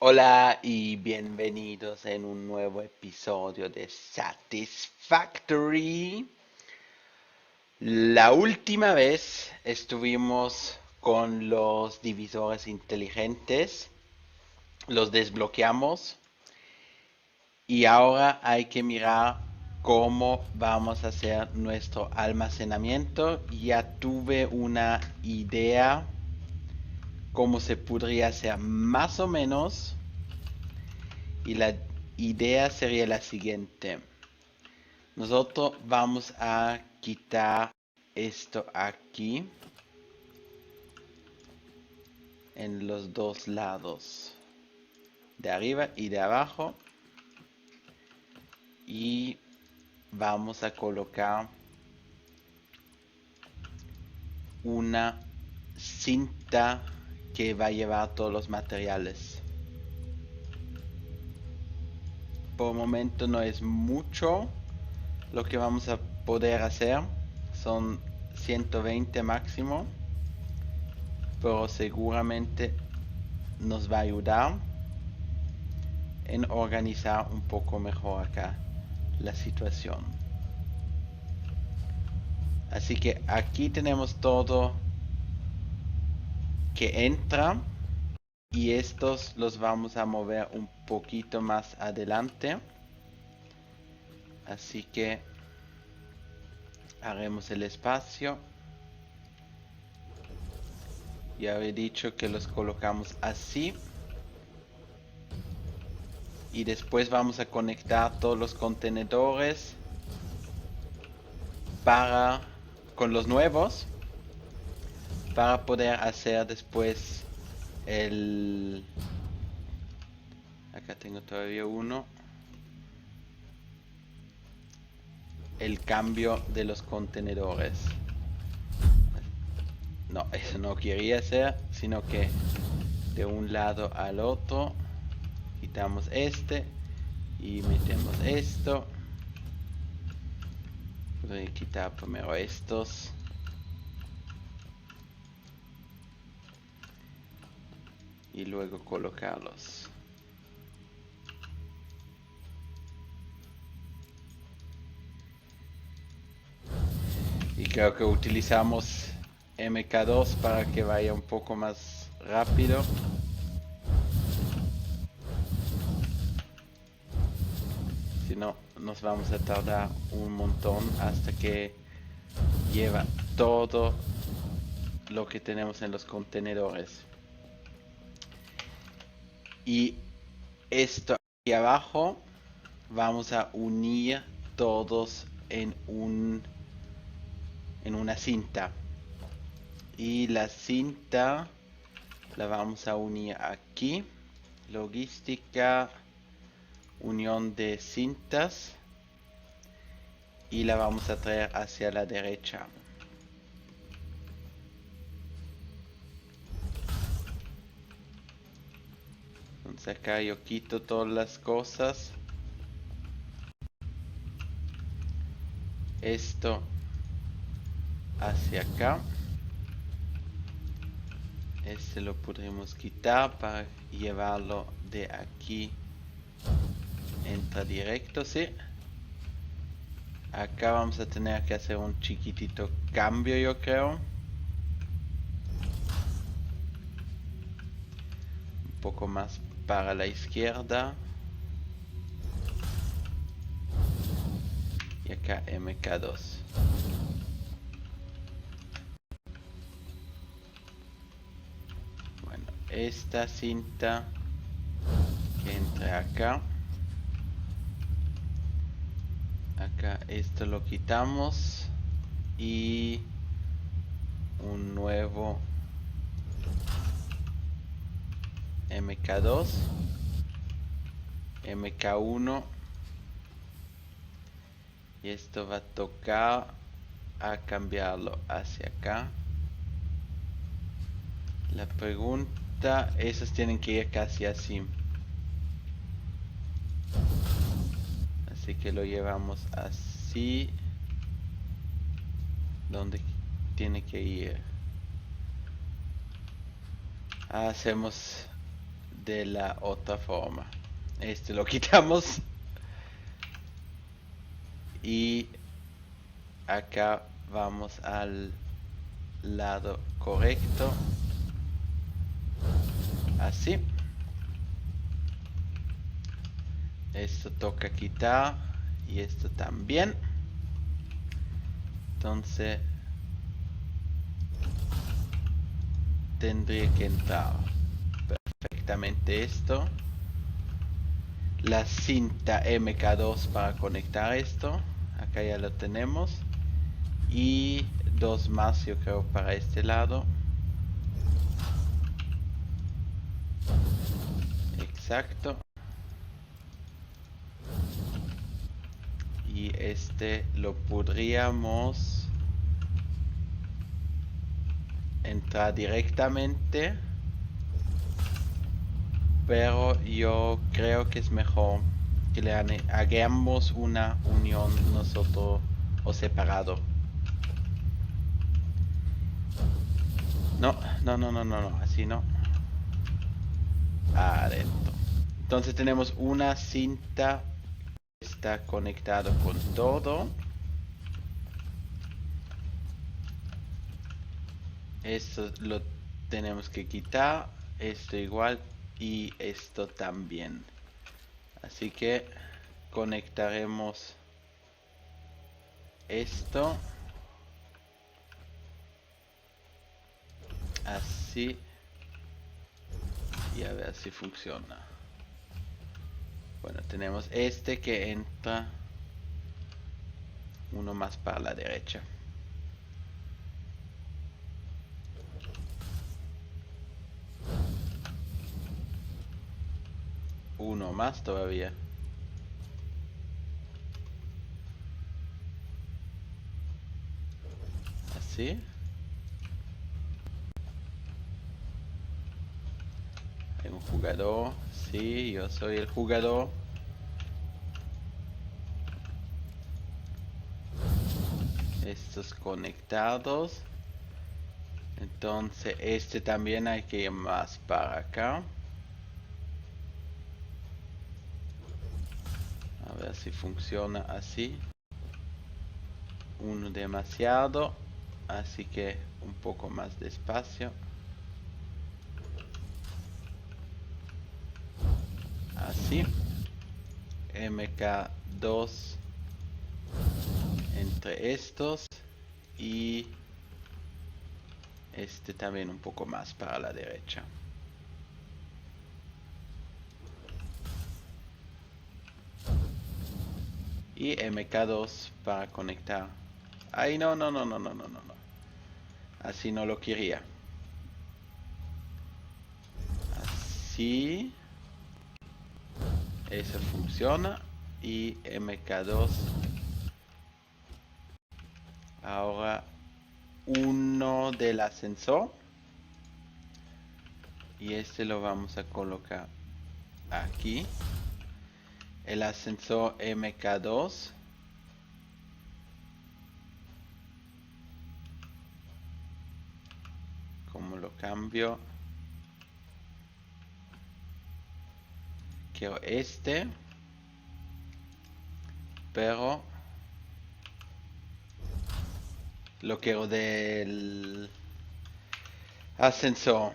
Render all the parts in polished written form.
Hola y bienvenidos en un nuevo episodio de Satisfactory. La última vez estuvimos con los divisores inteligentes, los desbloqueamos y ahora hay que mirar cómo vamos a hacer nuestro almacenamiento. Ya tuve una idea cómo se podría hacer más o menos. Y la idea sería la siguiente. Nosotros vamos a quitar esto aquí en los dos lados, de arriba y de abajo. Y vamos a colocar una cinta que va a llevar todos los materiales. Por el momento no es mucho lo que vamos a poder hacer. Son 120 máximo. Pero seguramente nos va a ayudar en organizar un poco mejor acá la situación. Así que aquí tenemos todo que entra y estos los vamos a mover un poquito más adelante. Así que haremos el espacio. Ya había dicho que los colocamos así. Y después vamos a conectar todos los contenedores con los nuevos para poder hacer después acá tengo todavía uno, el cambio de los contenedores. No, eso no quería hacer, sino que de un lado al otro quitamos este y metemos esto. Voy a quitar primero estos. Y luego colocarlos. Y creo que utilizamos MK2 para que vaya un poco más rápido. Si no, nos vamos a tardar un montón hasta que lleva todo lo que tenemos en los contenedores. Y esto aquí abajo vamos a unir todos en una cinta. Y la cinta la vamos a unir aquí. Logística, unión de cintas. Y la vamos a traer hacia la derecha. Entonces acá yo quito todas las cosas. Esto hacia acá. Este lo podremos quitar para llevarlo de aquí. Entra directo, sí. Acá vamos a tener que hacer un chiquitito cambio, yo creo. Un poco más para la izquierda. Y acá MK2. Bueno, esta cinta que entre acá. Acá esto lo quitamos. Y un nuevo MK2, MK1, y esto va a tocar a cambiarlo hacia acá. La pregunta, esos tienen que ir casi así, así que lo llevamos así, donde tiene que ir. Hacemos de la otra forma. Este lo quitamos. Y acá vamos al lado correcto. Así. Esto toca quitar. Y esto también. Entonces tendría que entrar perfectamente esto. La cinta MK2 para conectar esto. Acá ya lo tenemos. Y dos más yo creo para este lado. Exacto. Y este lo podríamos entrar directamente, pero yo creo que es mejor que le hagamos una unión nosotros o separado. No, no, no, no, no, no, así no. Adentro. Entonces tenemos una cinta que está conectado con todo. Esto lo tenemos que quitar. Esto igual. Y esto también. Así que conectaremos esto. Así. Y a ver si funciona. Bueno, tenemos este que entra. Uno más para la derecha. Uno más todavía. Así. Hay un jugador. Sí, yo soy el jugador. Estos conectados. Entonces este también hay que ir más para acá. A ver si funciona así. Uno demasiado. Así que un poco más despacio. Así. MK2 entre estos. Y este también un poco más para la derecha. Y MK2 para conectar. Ay, no, no, no, no, no, no, no, no. Así no lo quería. Así. Eso funciona. Y MK2. Ahora uno del ascensor. Y este lo vamos a colocar aquí. El ascensor MK2. ¿Cómo lo cambio? Quiero este. Pero lo quiero del ascensor.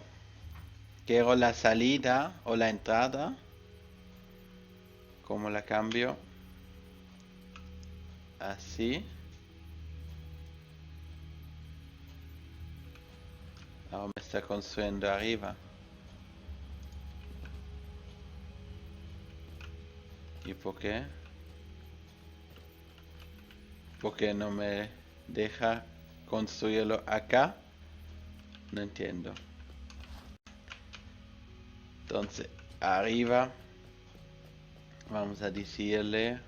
Quiero la salida o la entrada. ¿Cómo la cambio? Así. Ahora me está construyendo arriba. ¿Y por qué? ¿Por qué no me deja construirlo acá? No entiendo. Entonces, arriba vamos a decirle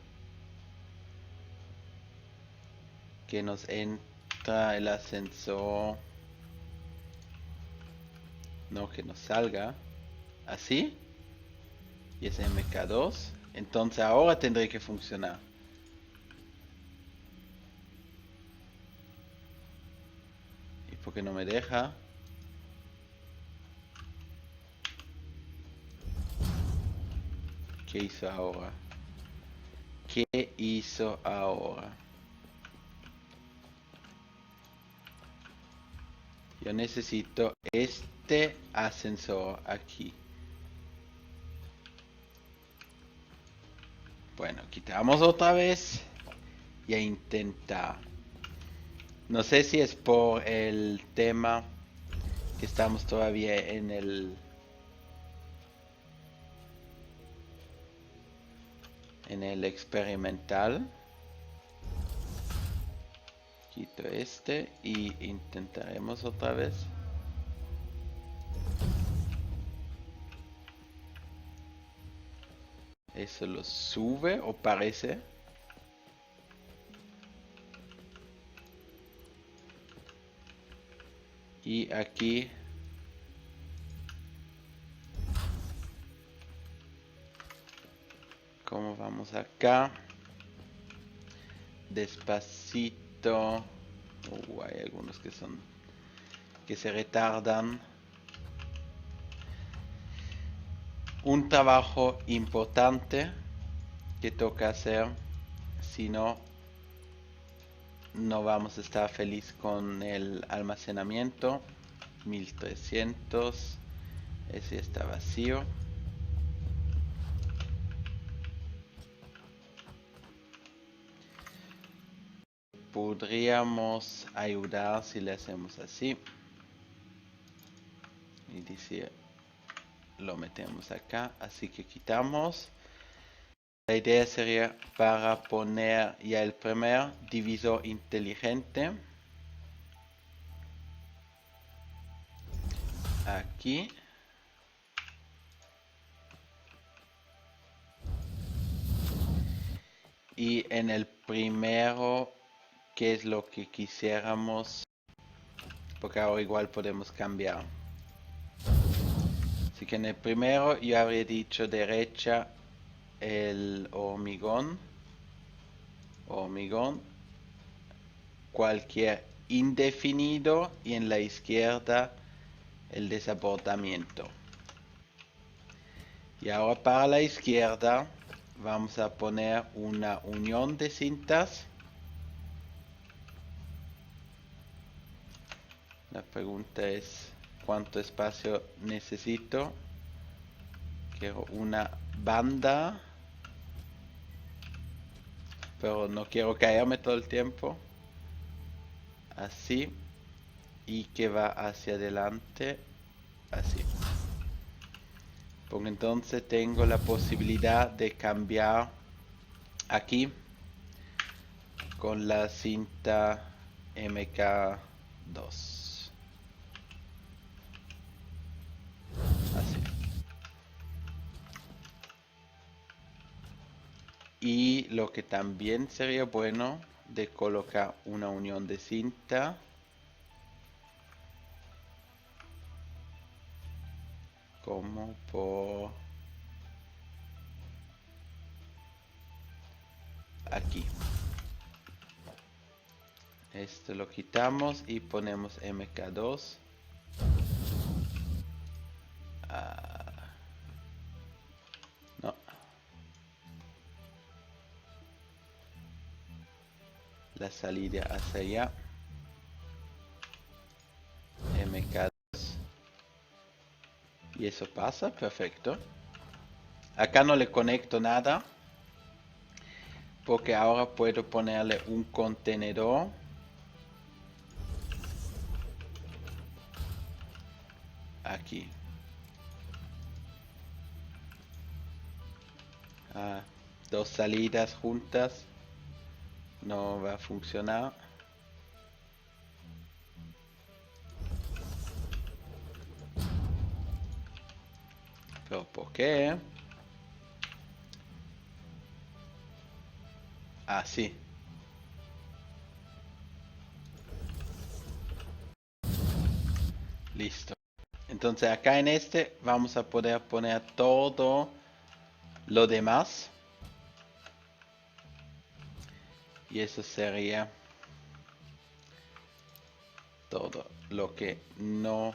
que nos entra el ascensor. No, que nos salga. Así. Y es MK2. Entonces ahora tendré que funcionar. ¿Y por qué no me deja? ¿Qué hizo ahora? ¿Qué hizo ahora? Yo necesito este ascensor aquí. Bueno, quitamos otra vez y a intentar. No sé si es por el tema que estamos todavía en el experimental. Quito este y intentaremos otra vez. Eso lo sube o parece. Y aquí como vamos acá despacito. Hay algunos que se retardan. Un trabajo importante que toca hacer, si no, no vamos a estar feliz con el almacenamiento. 1300, ese está vacío. Podríamos ayudar si le hacemos así y dice, lo metemos acá, así que quitamos. La idea sería para poner ya el primer divisor inteligente aquí. Y en el primero, ¿qué es lo que quisiéramos? Porque ahora igual podemos cambiar. Así que en el primero yo habría dicho derecha el hormigón. Cualquier indefinido y en la izquierda el desabordamiento. Y ahora para la izquierda vamos a poner una unión de cintas. La pregunta es cuánto espacio necesito. Quiero una banda, pero no quiero caerme todo el tiempo. Así. Y que va hacia adelante. Así. Porque entonces tengo la posibilidad de cambiar aquí con la cinta MK2. Así. Y lo que también sería bueno de colocar una unión de cinta. Como por aquí. Esto lo quitamos y ponemos MK2. No. La salida hacia allá. MK2. Y eso pasa, perfecto. Acá no le conecto nada. Porque ahora puedo ponerle un contenedor. Aquí. Dos salidas juntas. No va a funcionar. ¿Pero por qué? Así. Listo. Entonces acá en este vamos a poder poner todo lo demás. Y eso sería todo lo que no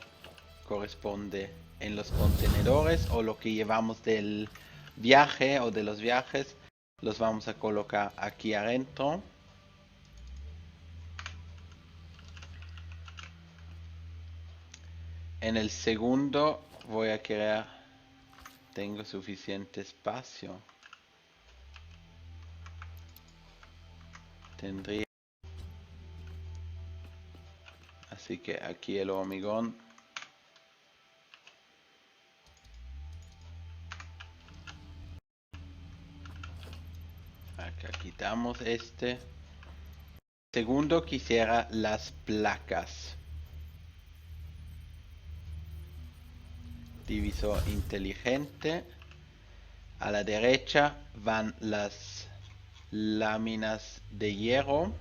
corresponde en los contenedores o lo que llevamos del viaje o de los viajes los vamos a colocar aquí adentro. En el segundo voy a crear, tengo suficiente espacio. Tendría, así que aquí el hormigón. Acá quitamos este. Segundo quisiera las placas. Divisor inteligente. A la derecha van las láminas de hierro.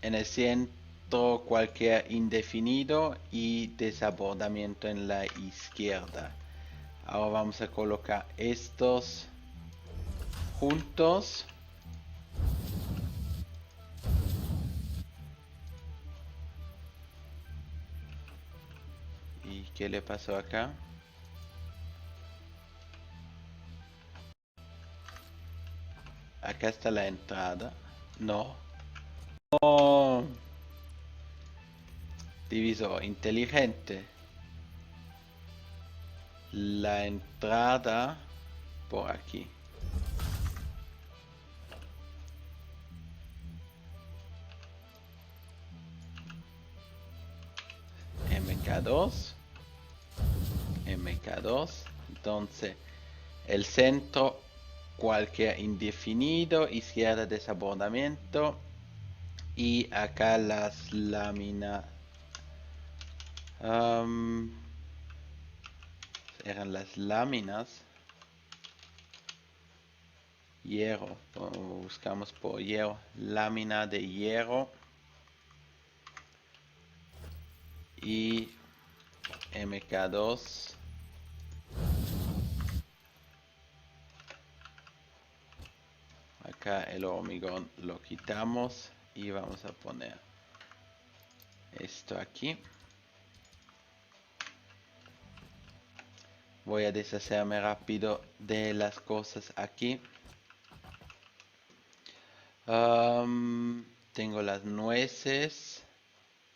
En el centro cualquier indefinido y desabordamiento en la izquierda. Ahora vamos a colocar estos juntos. ¿Y qué le pasó acá? Acá está la entrada. No. No. Divisor inteligente. La entrada por aquí. MK2. MK2. Entonces, el centro, cualquier indefinido, izquierda desabordamiento. Y acá las láminas. Eran las láminas. Hierro. Buscamos por hierro. Lámina de hierro. Y MK2. Acá el hormigón lo quitamos y vamos a poner esto aquí. Voy a deshacerme rápido de las cosas aquí. Tengo las nueces.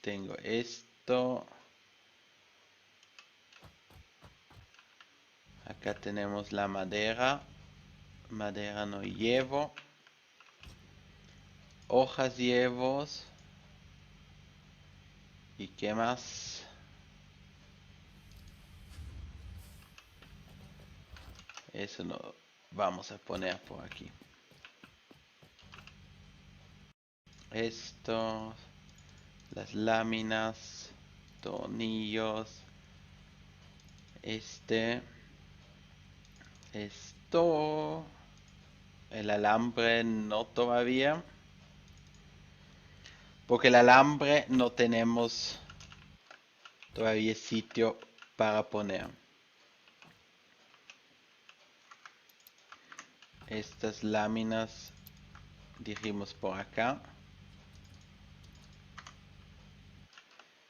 Tengo esto. Acá tenemos la madera. Madera no llevo. Hojas llevo. ¿Y qué más? Eso no vamos a poner por aquí. Esto, las láminas, tornillos, esto, el alambre no todavía, porque el alambre no tenemos todavía sitio para poner. Estas láminas dijimos por acá.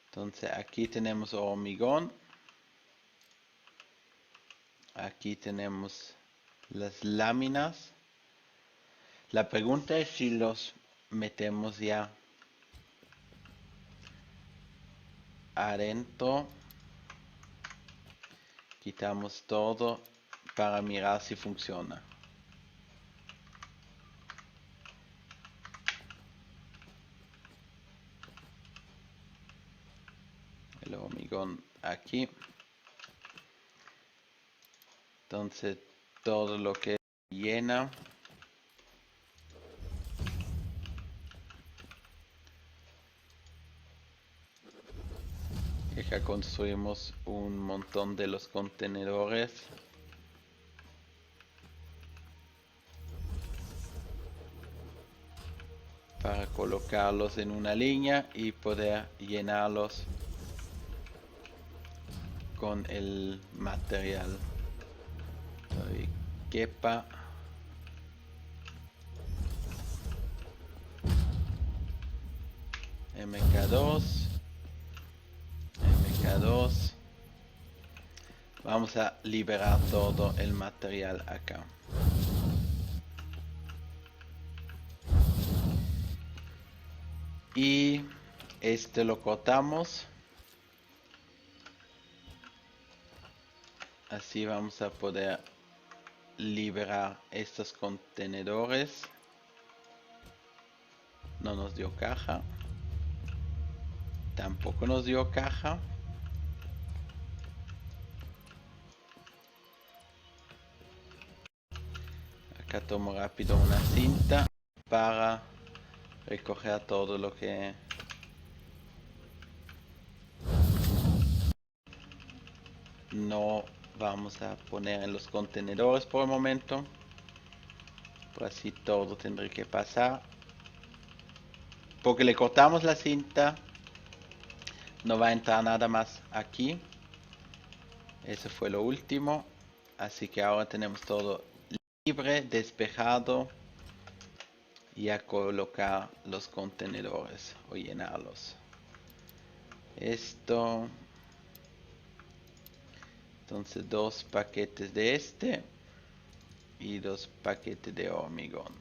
Entonces aquí tenemos hormigón. Aquí tenemos las láminas. La pregunta es si los metemos ya adentro. Quitamos todo para mirar si funciona. El hormigón aquí. Entonces todo lo que llena. Acá construimos un montón de los contenedores. Para colocarlos en una línea y poder llenarlos con el material. Quepa. MK2. MK2. Vamos a liberar todo el material acá. Y este lo cortamos. Así vamos a poder liberar estos contenedores. No nos dio caja. Tampoco nos dio caja. Acá tomo rápido una cinta para recoger todo lo que no vamos a poner en los contenedores por el momento. Pues así todo tendrá que pasar. Porque le cortamos la cinta, no va a entrar nada más aquí. Eso fue lo último. Así que ahora tenemos todo libre, despejado. Y a colocar los contenedores o llenarlos. Esto. Entonces 2 paquetes de este. Y 2 paquetes de hormigón.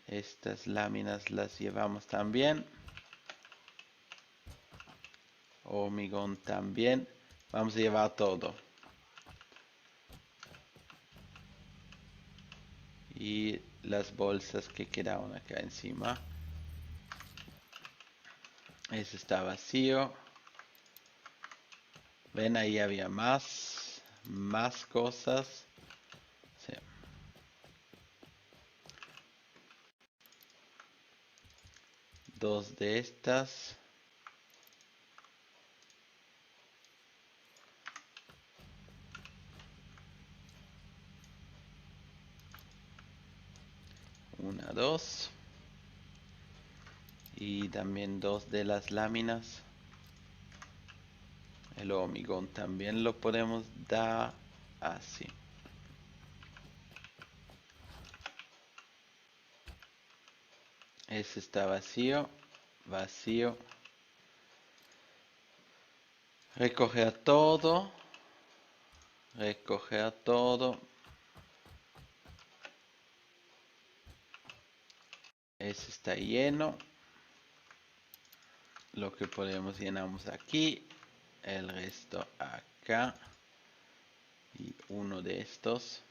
Estas láminas las llevamos también. Hormigón también. Vamos a llevar todo. Y las bolsas que quedaron acá encima. Ese está vacío. Ven, ahí había más cosas. Sí. Dos de estas. Una, dos. Y también 2 de las láminas. El hormigón también lo podemos dar así. Ese está vacío. Vacío. Recoger todo. Recoger todo. Ese está lleno. Lo que podemos llenamos aquí. El resto acá. Y uno de estos.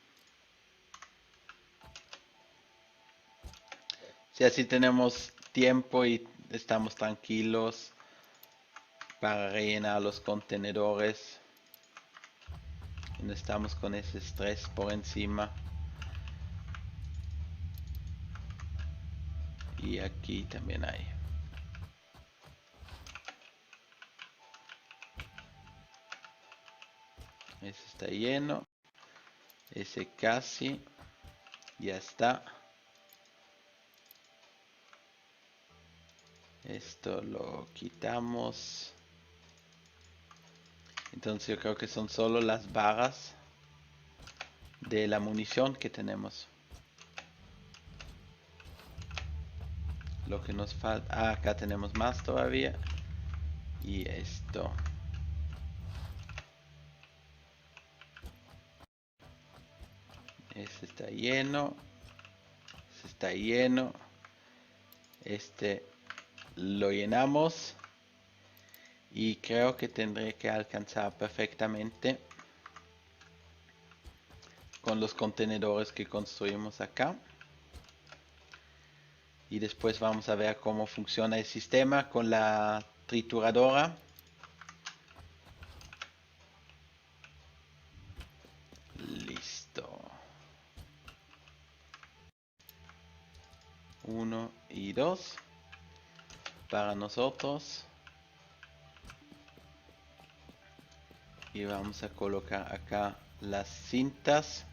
Si así tenemos tiempo y estamos tranquilos para rellenar los contenedores. Y no estamos con ese estrés por encima. Y aquí también hay. Ese está lleno. Ese casi. Ya está. Esto lo quitamos. Entonces yo creo que son solo las barras de la munición que tenemos. Lo que nos falta. Ah, acá tenemos más todavía. Y esto. Este está lleno. Este está lleno. Este lo llenamos. Y creo que tendré que alcanzar perfectamente con los contenedores que construimos acá. Y después vamos a ver cómo funciona el sistema con la trituradora. Listo. 1 y 2 para nosotros. Y vamos a colocar acá las cintas.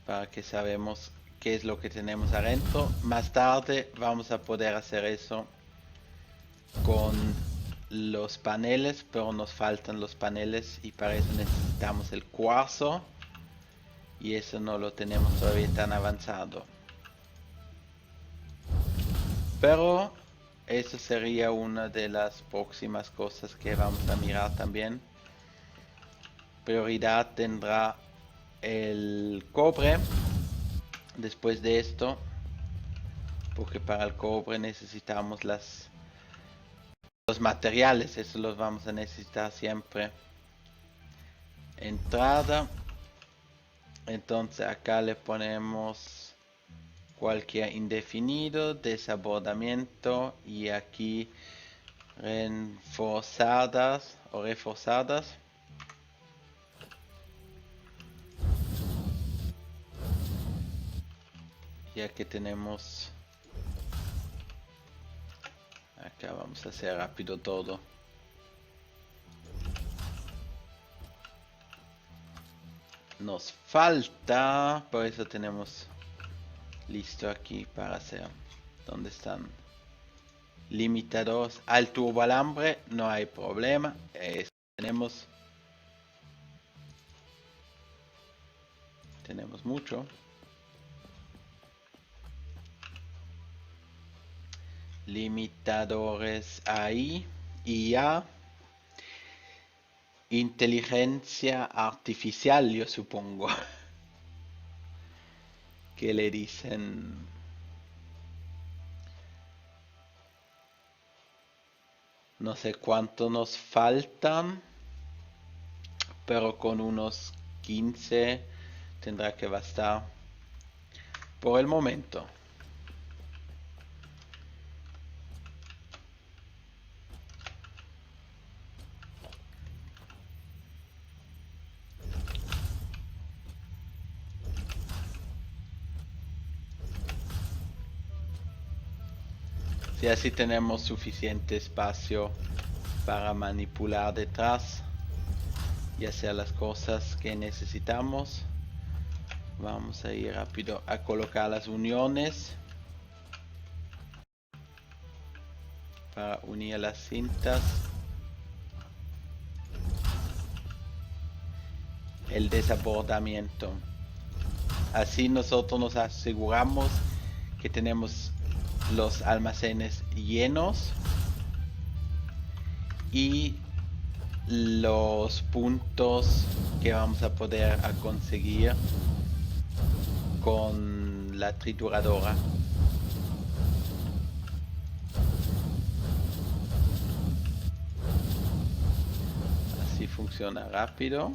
Para que sabemos qué es lo que tenemos adentro. Más tarde vamos a poder hacer eso con los paneles, pero nos faltan los paneles y para eso necesitamos el cuarzo. Y eso no lo tenemos todavía tan avanzado. Pero eso sería una de las próximas cosas que vamos a mirar también. Prioridad tendrá el cobre después de esto, porque para el cobre necesitamos los materiales, eso los vamos a necesitar siempre. Entrada, entonces acá le ponemos cualquier indefinido, desabordamiento, y aquí reforzadas o reforzadas. Ya que tenemos acá, vamos a hacer rápido todo. Nos falta, por eso tenemos listo aquí para hacer. ¿Dónde están? Limitadores al turboalambre, no hay problema. Tenemos mucho. Limitadores ahí y ya. Inteligencia artificial, yo supongo. Que le dicen. No sé cuánto nos faltan, pero con unos 15 tendrá que bastar por el momento. Si así tenemos suficiente espacio para manipular detrás y hacer las cosas que necesitamos. Vamos a ir rápido a colocar las uniones para unir las cintas. El desabordamiento. Así nosotros nos aseguramos que tenemos los almacenes llenos y los puntos que vamos a poder conseguir con la trituradora. Así funciona rápido.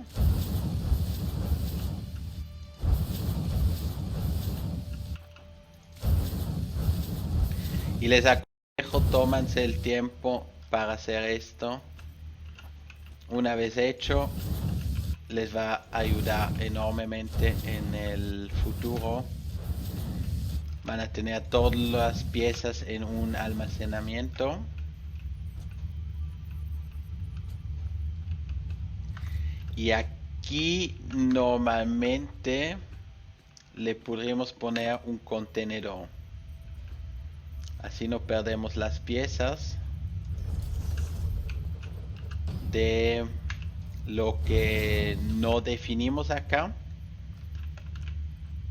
Y les aconsejo, tómense el tiempo para hacer esto. Una vez hecho, les va a ayudar enormemente en el futuro. Van a tener todas las piezas en un almacenamiento. Y aquí normalmente le podríamos poner un contenedor. Así no perdemos las piezas de lo que no definimos acá.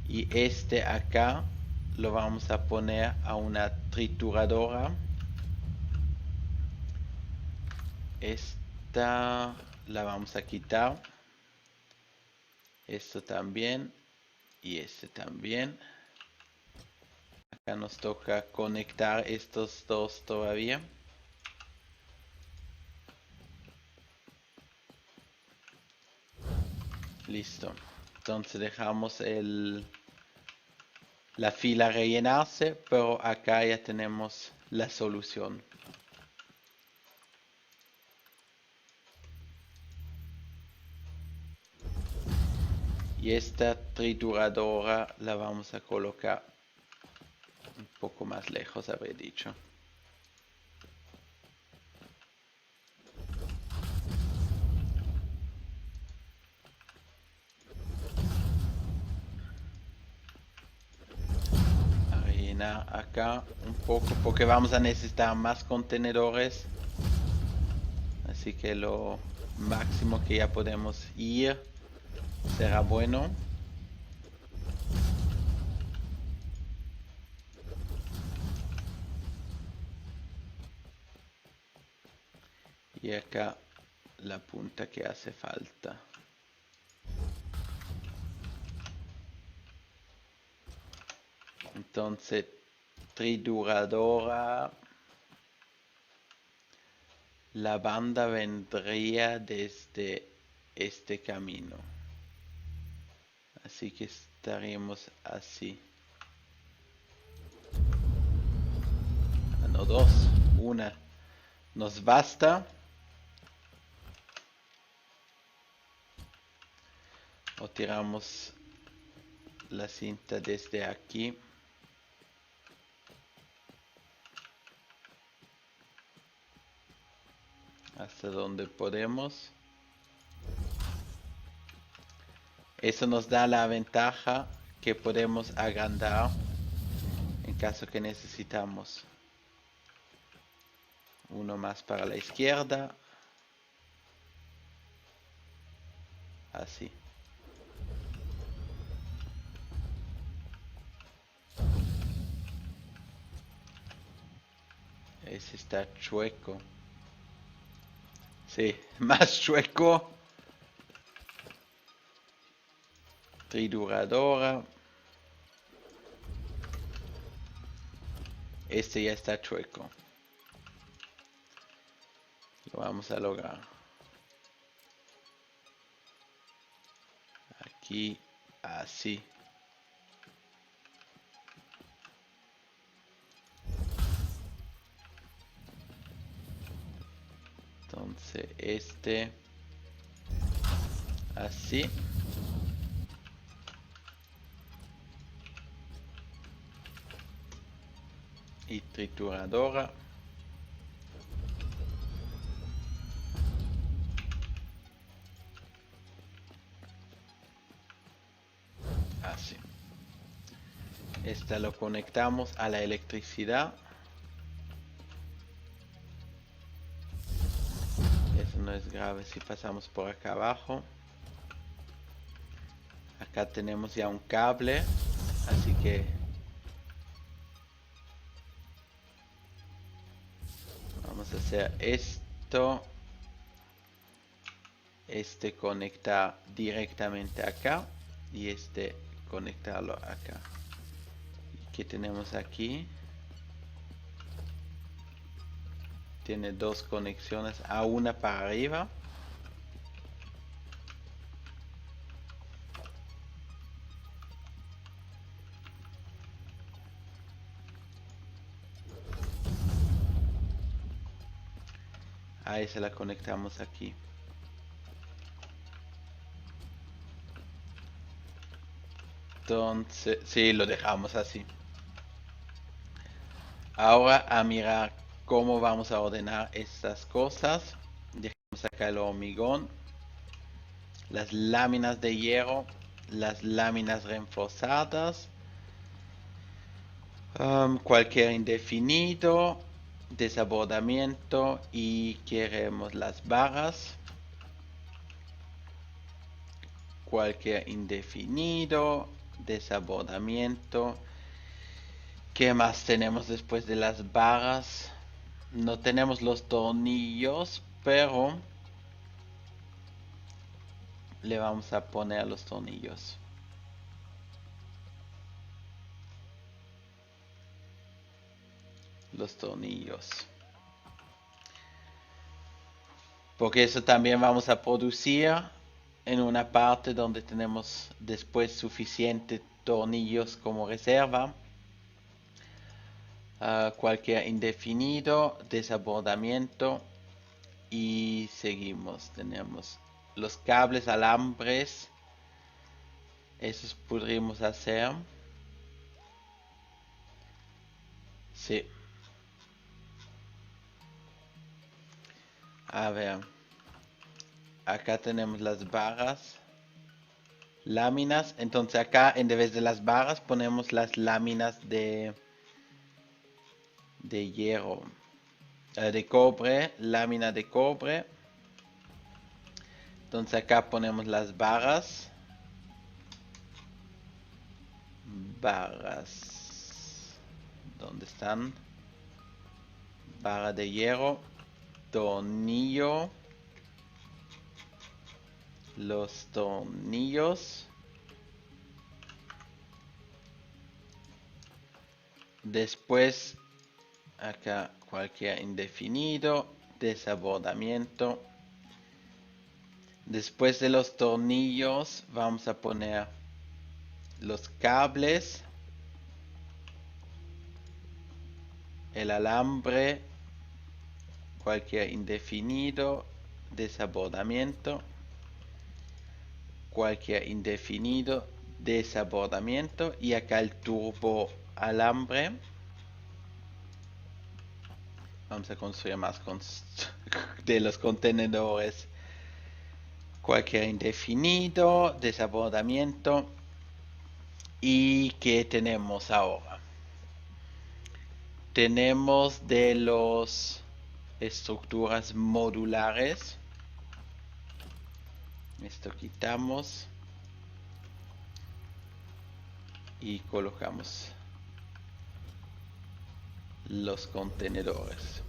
Y este acá lo vamos a poner a una trituradora. Esta la vamos a quitar. Esto también. Y este también. Acá nos toca conectar estos dos todavía. Listo. Entonces dejamos la fila rellenarse, pero acá ya tenemos la solución. Y esta trituradora la vamos a colocar un poco más lejos, habré dicho. A rellenar acá un poco porque vamos a necesitar más contenedores. Así que lo máximo que ya podemos ir será bueno. Y acá la punta que hace falta. Entonces, trituradora. La banda vendría desde este camino. Así que estaríamos así. No, dos. Una. Nos basta. O tiramos la cinta desde aquí. Hasta donde podemos. Eso nos da la ventaja que podemos agrandar en caso que necesitamos. Uno más para la izquierda. Así. Ese está chueco. Sí, más chueco. Trituradora. Este ya está chueco. Lo vamos a lograr. Aquí, así. Entonces este así. Y trituradora. Así. Esta lo conectamos a la electricidad. Eso no es grave si pasamos por acá abajo. Acá tenemos ya un cable, así que vamos a hacer esto. Este conecta directamente acá y este conectarlo acá. ¿Qué tenemos aquí? Tiene dos conexiones, a una para arriba. A esa la conectamos aquí. Entonces, sí, lo dejamos así. Ahora a mirar cómo vamos a ordenar estas cosas. Dejamos acá el hormigón, las láminas de hierro, las láminas reforzadas, cualquier indefinido, desabordamiento y queremos las barras. Cualquier indefinido, desabordamiento. ¿Qué más tenemos después de las barras? No tenemos los tornillos, pero le vamos a poner los tornillos. Los tornillos. Porque eso también vamos a producir en una parte donde tenemos después suficientes tornillos como reserva. Cualquier indefinido, desabordamiento y seguimos. Tenemos los cables alambres, esos podríamos hacer. Sí. A ver, acá tenemos las barras, láminas. Entonces acá en vez de las barras ponemos las láminas de hierro, de cobre, lámina de cobre. Entonces acá ponemos las barras. Barras. ¿Dónde están? Barra de hierro. tornillo. Los tornillos. Después acá cualquier indefinido, desabordamiento. Después de los tornillos vamos a poner los cables, el alambre, cualquier indefinido, desabordamiento, cualquier indefinido, desabordamiento, y acá el turbo alambre. Vamos a construir más de los contenedores. Cualquier indefinido, desabordamiento. ¿Y qué tenemos ahora? Tenemos de los estructuras modulares. Esto quitamos. Y colocamos los contenedores.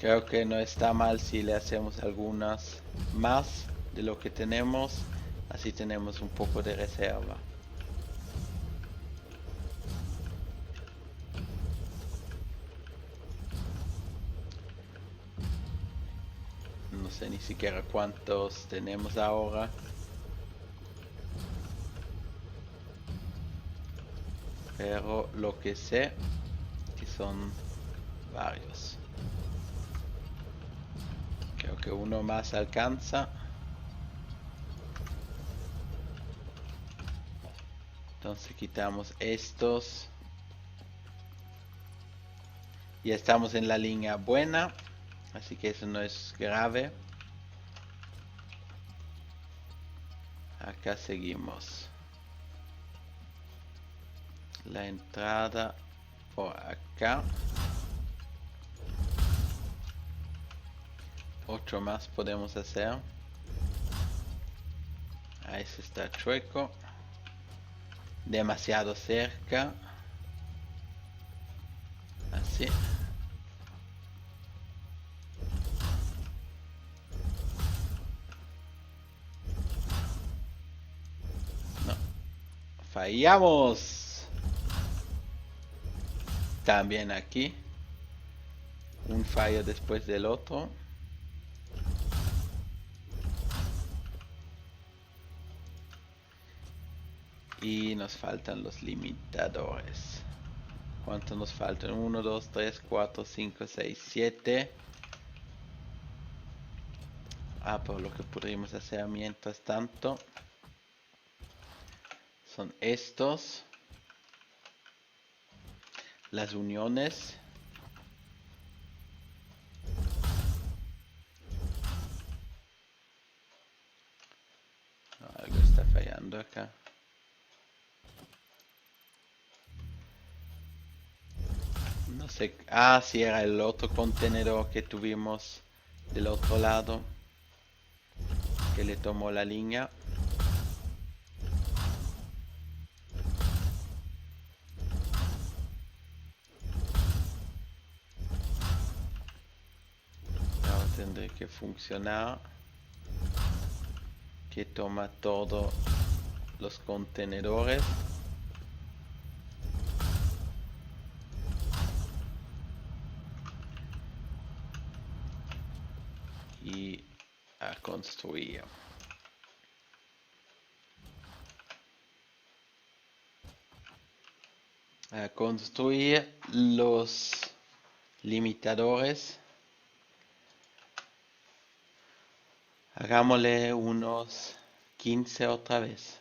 Creo que no está mal si le hacemos algunas más de lo que tenemos, así tenemos un poco de reserva. No sé ni siquiera cuántos tenemos ahora. Pero lo que sé que son varios. Creo que uno más alcanza. Entonces quitamos estos. Ya estamos en la línea buena. Así que eso no es grave. Acá seguimos. La entrada por acá. Otro más podemos hacer. Ahí se está chueco. Demasiado cerca. Así. No. Fallamos. También aquí. Un fallo después del otro. Y nos faltan los limitadores. ¿Cuántos nos faltan? 1, 2, 3, 4, 5, 6, 7. Por lo que podríamos hacer mientras tanto son estos. Las uniones. Algo está fallando acá. No sé. Sí, era el otro contenedor que tuvimos del otro lado, que le tomó la línea. Ahora tendré que funcionar. Que toma todos los contenedores. Y a construir. A construir los limitadores. Hagámosle unos 15 otra vez.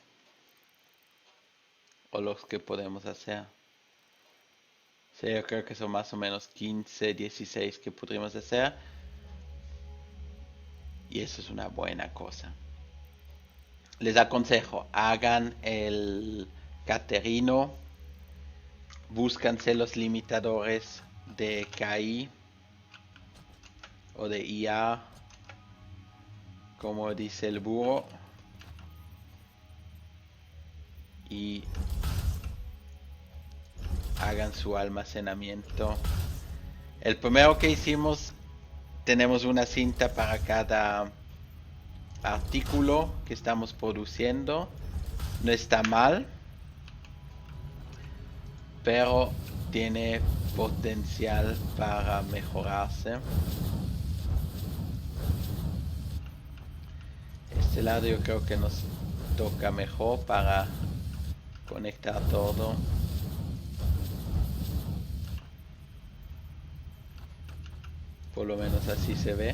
O los que podemos hacer. Sí, yo creo que son más o menos 15, 16 que podríamos hacer. Y eso es una buena cosa. Les aconsejo, hagan el Caterino. Búscanse los limitadores de KI o de IA, como dice el burro, y hagan su almacenamiento El primero que hicimos, tenemos una cinta para cada artículo que estamos produciendo. No está mal, pero tiene potencial para mejorarse. Este lado yo creo que nos toca mejor para conectar todo. Por lo menos así se ve.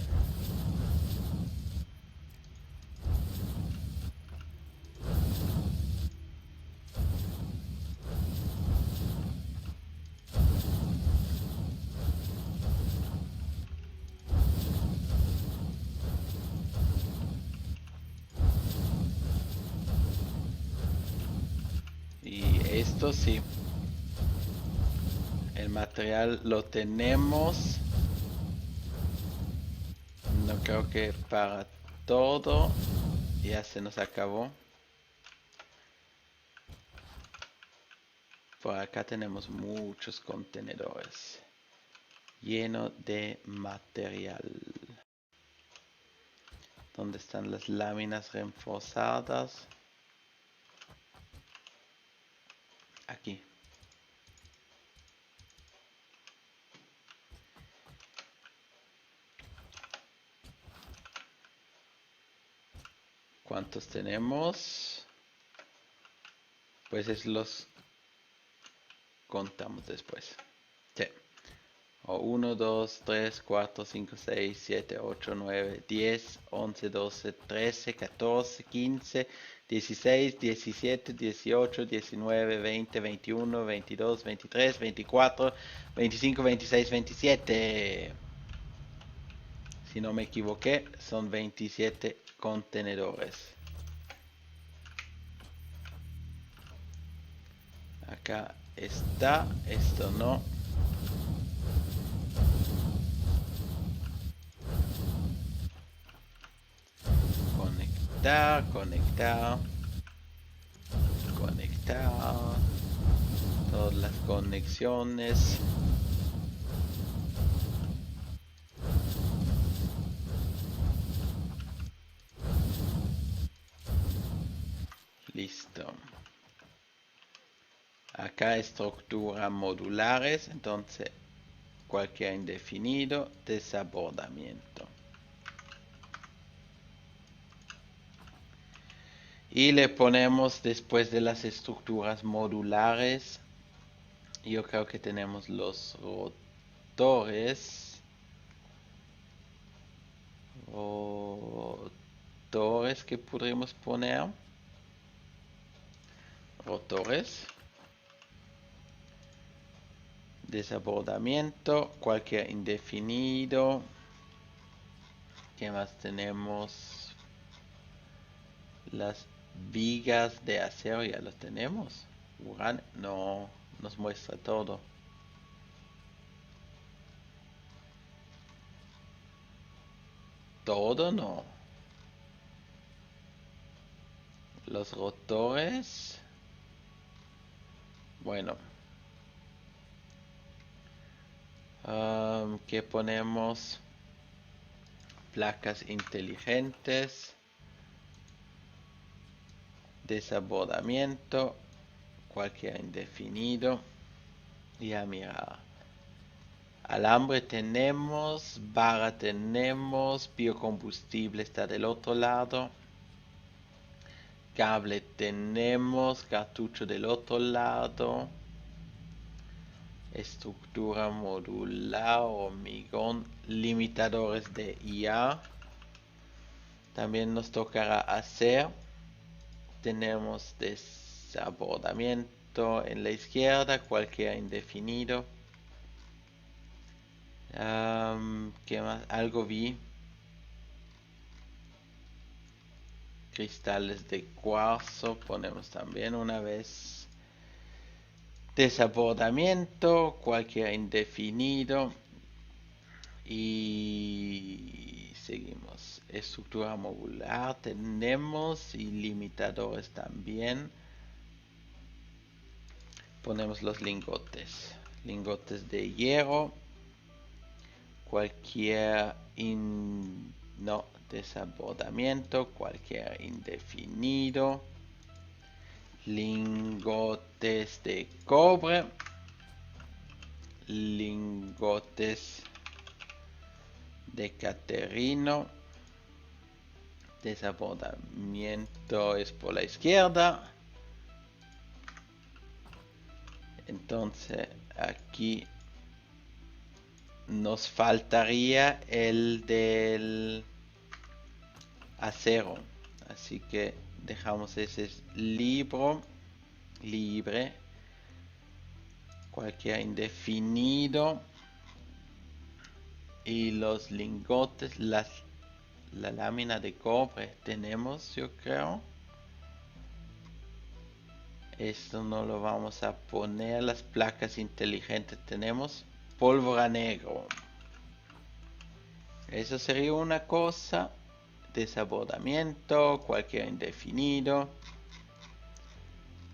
Y esto sí. El material lo tenemos. No creo que para todo ya se nos acabó. Por acá tenemos muchos contenedores lleno de material. ¿Dónde están las láminas reforzadas? Aquí. ¿Cuántos tenemos? Pues los contamos después. Sí. O 1, 2, 3, 4, 5, 6, 7, 8, 9, 10, 11, 12, 13, 14, 15, 16, 17, 18, 19, 20, 21, 22, 23, 24, 25, 26, 27. Si no me equivoqué, son 27 contenedores. Acá está, esto no. Conectar, conectar, conectar. Todas las conexiones. Listo. Acá estructura modulares, entonces cualquier indefinido, desabordamiento. Y le ponemos después de las estructuras modulares, yo creo que tenemos los rotores. Rotores que podríamos poner. Rotores. Desabordamiento, cualquier indefinido. ¿Qué más tenemos? Las vigas de acero ya lo tenemos. Uran no nos muestra todo. Todo no. Los rotores. Bueno. ¿Qué ponemos? Placas inteligentes. Desabordamiento. Cualquier indefinido. Ya mira. Alambre tenemos. Barra tenemos. Biocombustible está del otro lado. Cable tenemos. Cartucho del otro lado. Estructura modular, hormigón, limitadores de IA. También nos tocará hacer. Tenemos desabordamiento en la izquierda, cualquier indefinido. ¿Qué más? Algo vi. Cristales de cuarzo, ponemos también una vez. Desabordamiento, cualquier indefinido. Y seguimos. Estructura modular tenemos y limitadores también. Ponemos los lingotes. Lingotes de hierro. cualquier desabordamiento, cualquier indefinido, lingotes de cobre, lingotes de caterino, desabordamiento es por la izquierda. Entonces aquí nos faltaría el del acero, así que dejamos ese libre, cualquier indefinido, y los lingotes, la lámina de cobre tenemos, yo creo. Esto no lo vamos a poner. Las placas inteligentes tenemos. Pólvora negro. Eso sería una cosa. Desabordamiento, cualquier indefinido.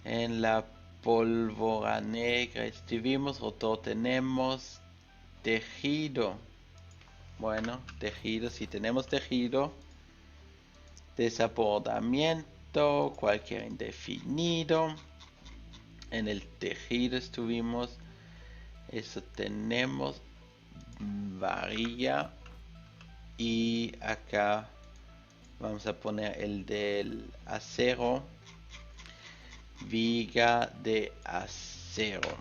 En la pólvora negra estuvimos. Otro tenemos tejido. Bueno, tejido, si tenemos tejido. Desabordamiento, cualquier indefinido. En el tejido estuvimos. Eso tenemos. Varilla. Y acá vamos a poner el del acero. Viga de acero.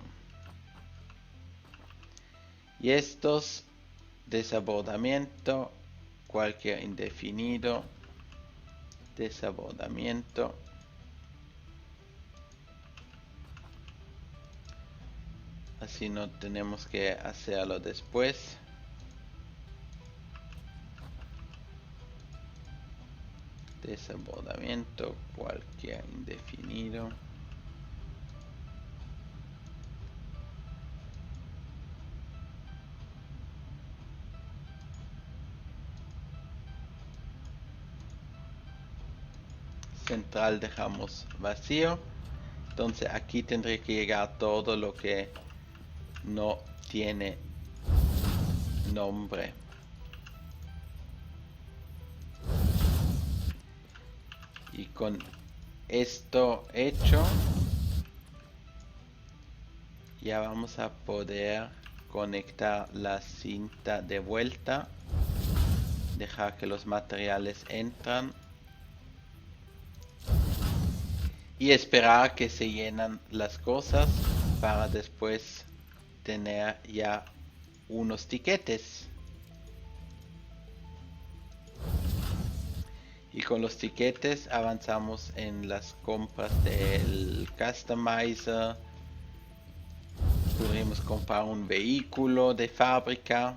Y estos, desabordamiento, cualquier indefinido, desabordamiento. Así no tenemos que hacerlo después. Desabordamiento, cualquier indefinido. Central dejamos vacío. Entonces aquí tendría que llegar todo lo que no tiene nombre. Y con esto hecho, ya vamos a poder conectar la cinta de vuelta. Dejar que los materiales entran. Y esperar que se llenan las cosas para después tener ya unos tiquetes. Y con los tiquetes avanzamos en las compras del customizer. Podríamos comprar un vehículo de fábrica.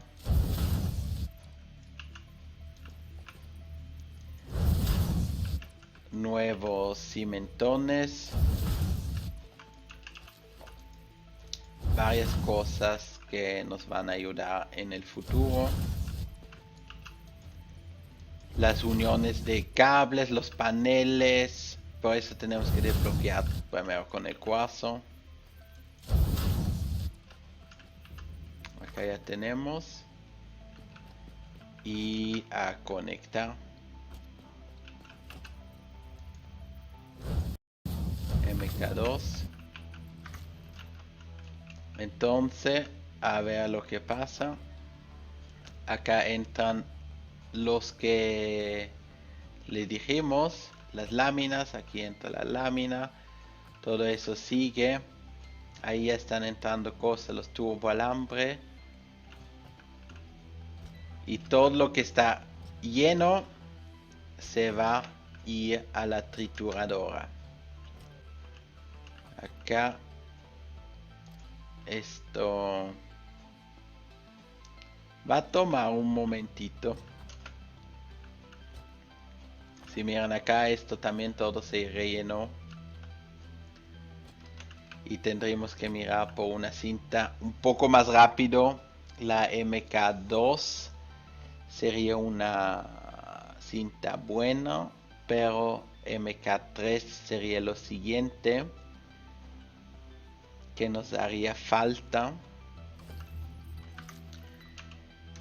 Nuevos cimentones. Varias cosas que nos van a ayudar en el futuro. Las uniones de cables, los paneles. Por eso tenemos que desbloquear primero con el cuarzo. Acá ya tenemos. Y a conectar. MK2. Entonces, a ver lo que pasa. Acá entran los que le dijimos, las láminas. Aquí entra la lámina. Todo eso sigue. Ahí ya están entrando cosas, los turbo alambre. Y todo lo que está lleno se va a ir a la trituradora. Acá esto va a tomar un momentito. Si miran acá, esto también todo se rellenó. Y tendremos que mirar por una cinta un poco más rápido. La MK2 sería una cinta buena, pero MK3 sería lo siguiente que nos haría falta.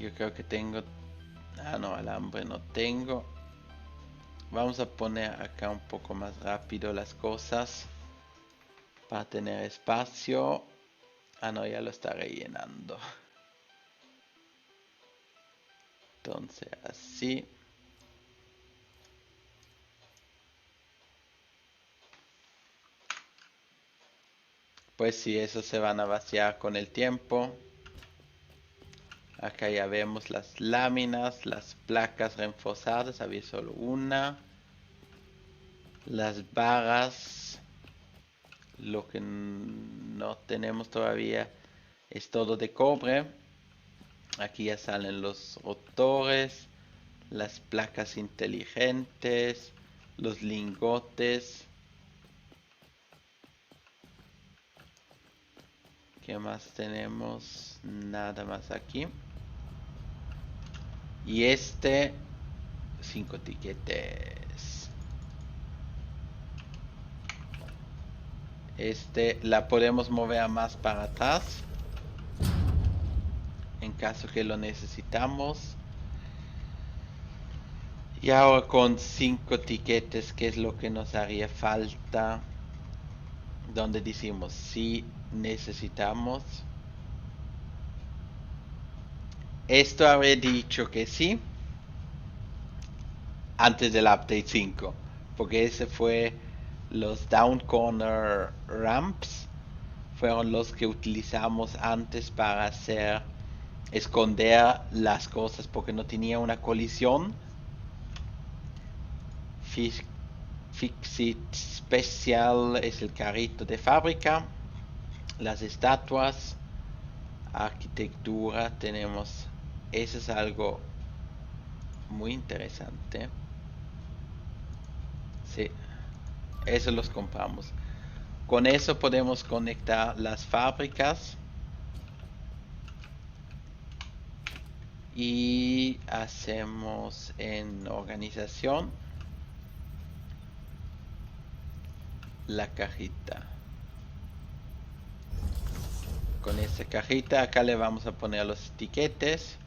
Yo creo que tengo... Ah, no, alambre no tengo. Vamos a poner acá un poco más rápido las cosas para tener espacio. Ah, no, ya lo está rellenando. Entonces, así. Pues sí, esos se van a vaciar con el tiempo. Acá ya vemos las láminas, las placas reforzadas, había solo una. Las barras, lo que no tenemos todavía es todo de cobre. Aquí ya salen los rotores, las placas inteligentes, los lingotes. ¿Qué más tenemos? Nada más aquí. Y 5 tiquetes. La podemos mover más para atrás en caso que lo necesitamos. Y ahora con 5 tiquetes, ¿qué es lo que nos haría falta? Donde decimos si necesitamos. Esto habría dicho que sí antes del update 5, porque ese fue los down corner ramps, fueron los que utilizamos antes para esconder las cosas porque no tenía una colisión. Fixit Special es el carrito de fábrica. Las estatuas, arquitectura, tenemos, eso es algo muy interesante. Sí, eso los compramos. Con eso podemos conectar las fábricas y hacemos en organización la cajita. Con esta cajita acá le vamos a poner los etiquetes.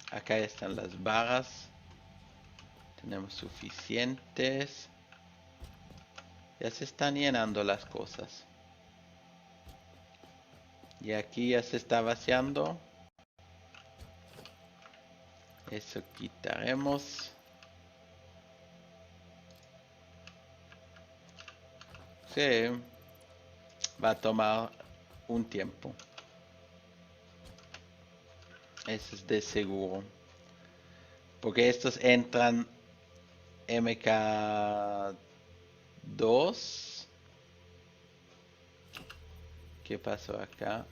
Acá están las barras. Tenemos suficientes. Ya se están llenando las cosas. Y aquí ya se está vaciando. Eso quitaremos. Sí. Va a tomar un tiempo. Eso es de seguro. Porque estos entran MK2. ¿Qué pasó acá?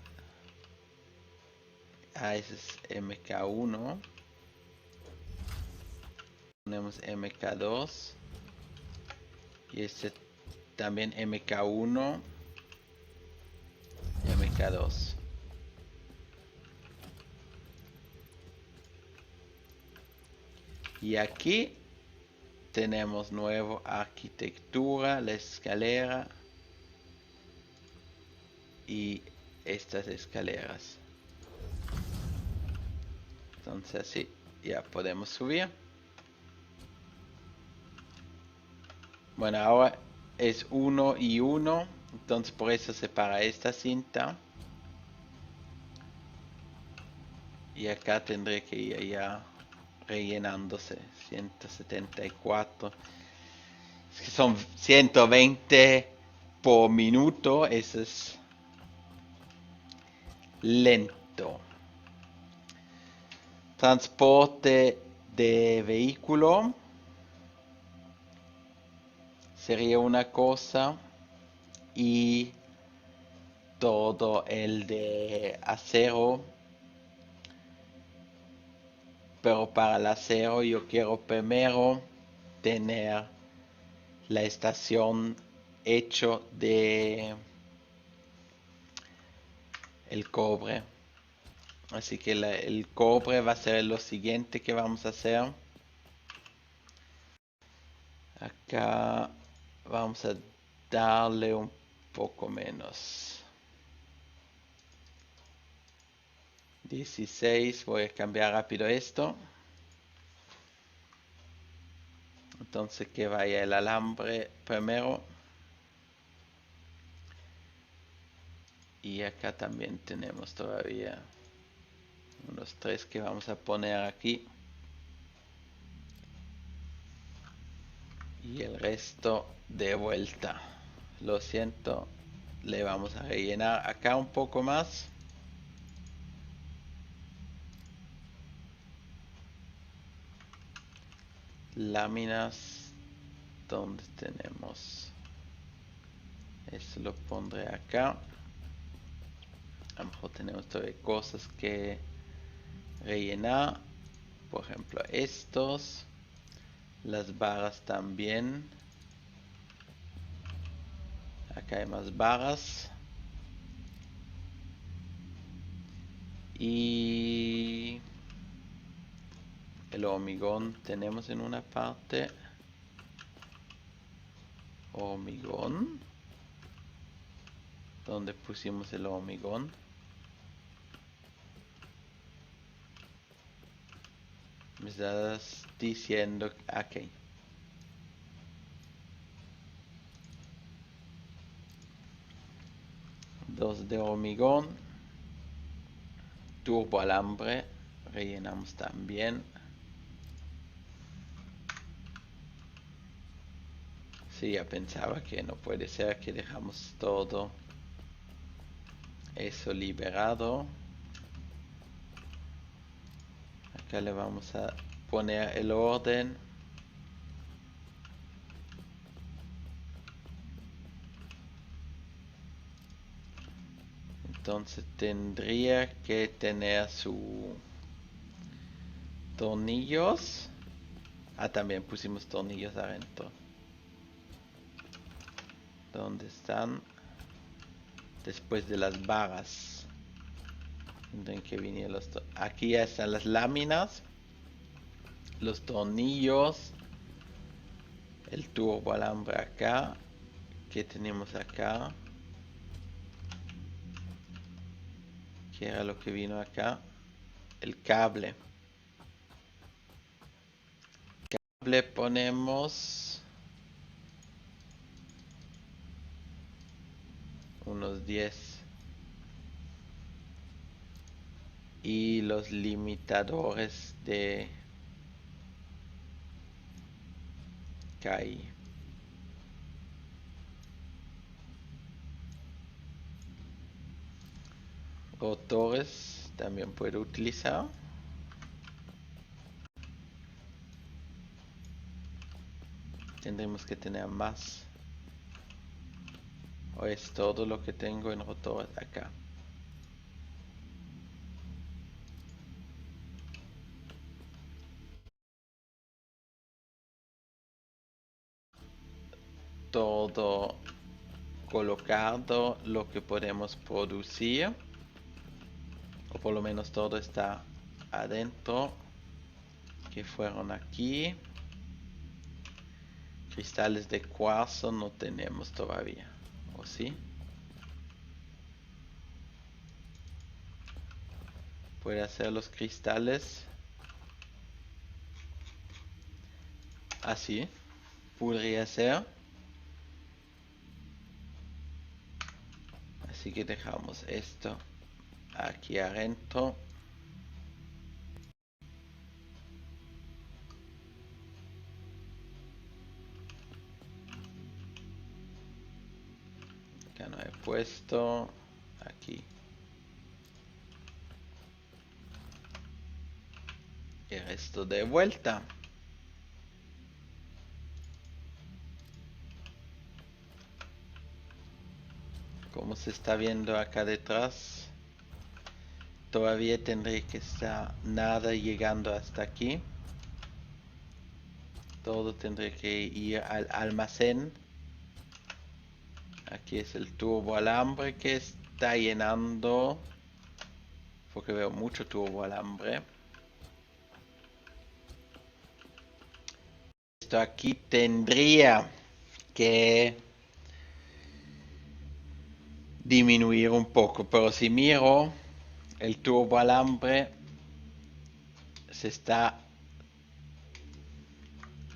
Ah, ese es MK1. Ponemos MK2. Y este también MK1. MK2. Y aquí tenemos nuevo arquitectura, la escalera y estas escaleras. Entonces así ya podemos subir. Bueno, ahora es 1 y 1, entonces por eso separa esta cinta. Y acá tendré que ir ya rellenándose. 174. Es que son 120 por minuto, eso es lento. Transporte de vehículo sería una cosa, y todo el de acero, pero para el acero yo quiero primero tener la estación hecho de el cobre. Así que el cobre va a ser lo siguiente que vamos a hacer. Acá vamos a darle un poco menos. 16, voy a cambiar rápido esto. Entonces que vaya el alambre primero. Y acá también tenemos todavía unos 3 que vamos a poner aquí. Y el resto de vuelta. Lo siento, le vamos a rellenar acá un poco más. Láminas, donde tenemos, eso lo pondré acá. A lo mejor tenemos todavía cosas que rellenar, por ejemplo estos, las barras también. Acá hay más barras y el hormigón tenemos en una parte. Hormigón, donde pusimos el hormigón. Me estás diciendo, ok. Dos de hormigón. Turbo alambre. Rellenamos también. Sí, ya pensaba que no puede ser que dejamos todo eso liberado. Acá le vamos a poner el orden. Entonces tendría que tener su tornillos. Ah, también pusimos tornillos adentro. ¿Dónde están? Después de las barras. Tendrían que venir los aquí ya están las láminas, los tornillos, el turbo alambre acá. ¿Qué tenemos acá? ¿Qué era lo que vino acá? El cable. Cable ponemos unos 10. Y los limitadores de CAI. Rotores también puedo utilizar. Tendremos que tener más. O es todo lo que tengo en rotores acá. Todo colocado lo que podemos producir, o por lo menos todo está adentro, que fueron aquí. Cristales de cuarzo no tenemos todavía, ¿o sí? Puede hacer los cristales así, podría ser. Así que dejamos esto aquí adentro. Ya no he puesto aquí. El resto de vuelta. Como se está viendo acá detrás, todavía tendré que estar nada llegando hasta aquí. Todo tendré que ir al almacén. Aquí es el turbo alambre que está llenando, porque veo mucho turbo alambre. Esto aquí tendría que disminuir un poco, pero si miro El turbo alambre se está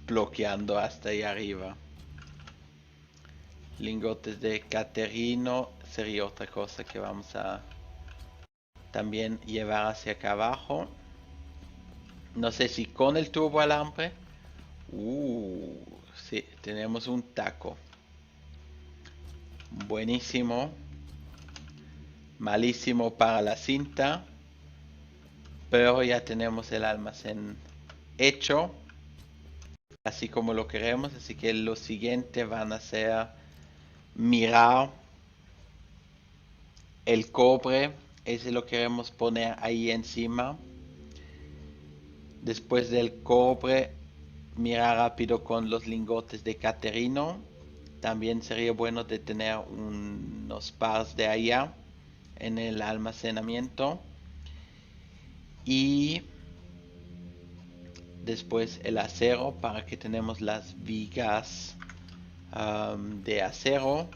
bloqueando hasta ahí arriba. Lingotes de caterino sería otra cosa que vamos a también llevar hacia acá abajo. No sé si con el turbo alambre. Sí, tenemos un taco. Buenísimo. Malísimo para la cinta. Pero ya tenemos el almacén hecho. Así como lo queremos. Así que lo siguiente van a ser mirar el cobre. Ese lo queremos poner ahí encima. Después del cobre, mirar rápido con los lingotes de caterino. También sería bueno de tener unos pares de allá en el almacenamiento. Y después el acero, para que tenemos las vigas de acero,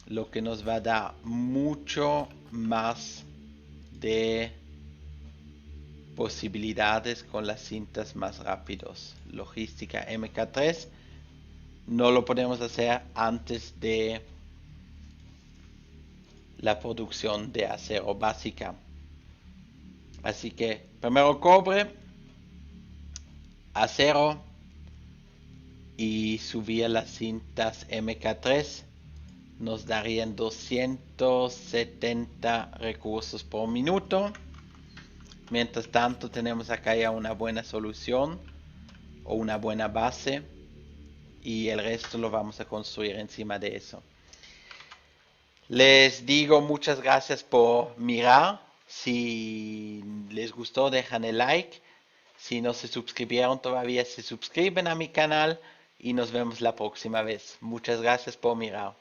lo que nos va a dar mucho más de posibilidades con las cintas más rápidos. Logística MK3 no lo podemos hacer antes de la producción de acero básica. Así que primero cobre, acero y subir las cintas MK3 nos darían 270 recursos por minuto. Mientras tanto tenemos acá ya una buena solución o una buena base y el resto lo vamos a construir encima de eso. Les digo muchas gracias por mirar. Si les gustó dejan el like. Si no se suscribieron todavía se suscriben a mi canal y nos vemos la próxima vez. Muchas gracias por mirar.